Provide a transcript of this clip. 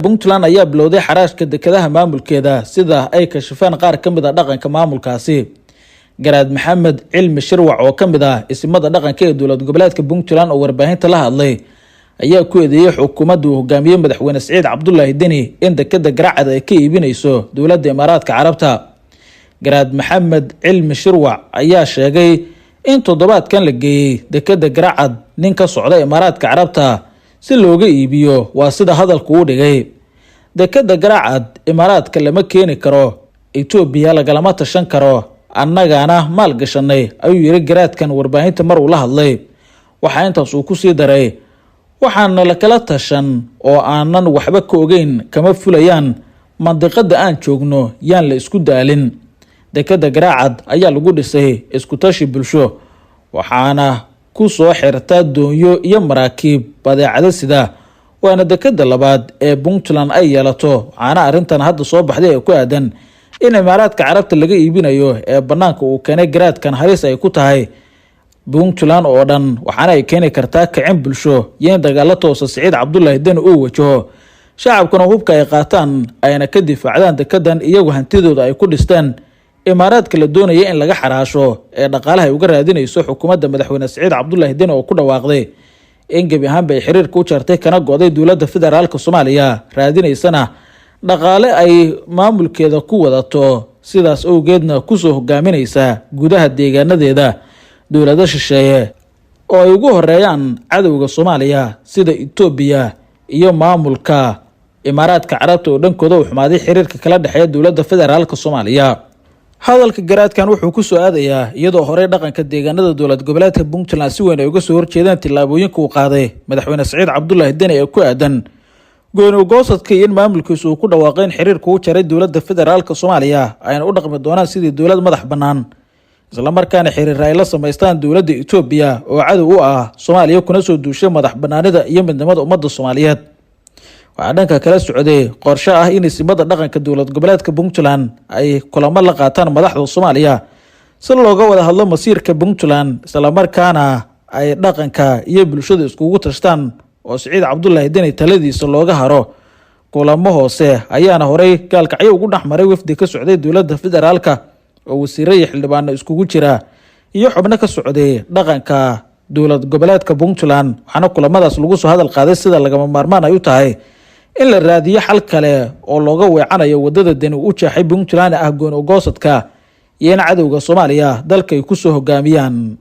Puntland ayaa bilowday xaraashka dekedaha maamulkeeda sida ay kashifeen qaar ka mid ah dhaqanka maamulkaasi. Garaad Maxamed Cilmi Shirwac oo ka mid ah isimada dhaqanka ee dowlad goboleedka Puntland oo warbaahinta la hadlay ayaa ku eedeeyay xukuumadda uu hogaamiyay madaxweyne Saciid Cabdullaahi Deni in dekeda Garacad ay ka iibinayso dowladda Imaaraadka Carabta. Garaad Maxamed Cilmi Shirwac ayaa sheegay in toddobaadkan la geeyay dekeda Garacad nin ka socda Imaaraadka Carabta si looga iibiyo waa sida hadalku u dhigay. Dekeda Garacad Imaaraadka lama keeni karo, Itoobiya lagalama tashan karo, annagana maal gashanay ayuu yiri garaadkan warbaahinta mar uu la hadlay. Waxa intaas uu ku sii daray waxaana la kala tashan oo aanan waxba ka ogeyn kama fulayaan mandiqada aan joogno yaan la isku daalin. Dekeda Garacad ayaa lagu dhisay isku tashi bulsho waxaana ku soo xirta doonyo iyo maraakiib badeecada sida waana dekeda labaad ee Puntland ay yeelato. Waxaana arrintan hadda soo baxday ee ku aadan in Imaaraadka Carabta laga iibinayo ee banaanka uu keenay garaadkan halis ay ku tahay Puntland oo dhan, waxaana ay keeni kartaa kicin bulsho iyo in dagaalo toos ah Saciid Cabdullaahi Deni uu wajaho shacabkuna hubka ay qaataan ayna ka difaacdaan dekedan iyagu hantidooda ay ku dhistaan. Imaaraadka la doonaya in laga xaraasho ee dhaqaalaha ay uga raadinayso xukuumadda madaxweyne Saciid Cabdullaahi Deni oo ku dhawaaqday in gebi ahaanba ay xiriirka u jartay kana go'day dowladda federaalka Soomaaliya raadinaysana dhaqaale ay maamulkeeda ku wadato, sidaas awgeedna ku soo hogaaminaysa gudaha deegaanadeeda dowladda shisheeye oo ay ugu horeeyaan cadowga Soomaaliya sida Itoobiya iyo maamulka Imaaraadka Carabta oo dhankooda u xumaaday xiriirka kala dhaxeeya dowladda federaalka Soomaaliya. Hadalka garaadkan wuxuu ku soo aadayaa iyadoo hore dhaqanka deegaanada dowlad goboleedka Puntland si weyn ay uga soo horjeedaan tillaabooyinka uu qaaday madaxweyne Saciid Cabdullaahi Deni ee ku aadan gooni goosadka iyo in maamulkiisu uu ku dhawaaqay in xiriirku u jaray dowladda federaalka Soomaaliya ayna u dhaqmi doonaan sidii dowlad madax bannaan, isla markaana xiriir ay la samaystaan dowladda Itoobiya oo cadow u ah Soomaaliya kuna soo duushay madax bannaanida iyo midnimada ummadda Soomaaliyeed. waxaa dhanka kala socday qorshe ah in isimada dhaqanka dowlad goboleedka Puntland ay kulamo la qaataan madaxda Soomaaliya si looga wada hadlo masiirka Puntland, isla markaana ay dhaqanka iyo bulshada iskugu tashtaan oo Saciid Cabdullaahi Deni taladiisa looga haro. Kulamo hoose ayaana horey gaalkacyo ugu dhaxmaray wafdi ka socday dowladda federaalka oo wasiirro iyo xildhibaano iskugu jira iyo xubno ka socday dhaqanka dowlad goboleedka Puntland. waxaana kulamadaas lagu soo hadal qaaday sida lagama maarmaan ay u tahay in la raadiyo xal kale oo looga weecanayo wadada Deni u jeexay Puntland ah gooni goosadka iyo in cadowga Soomaaliya dalka ay ku soo hogaamiyaan.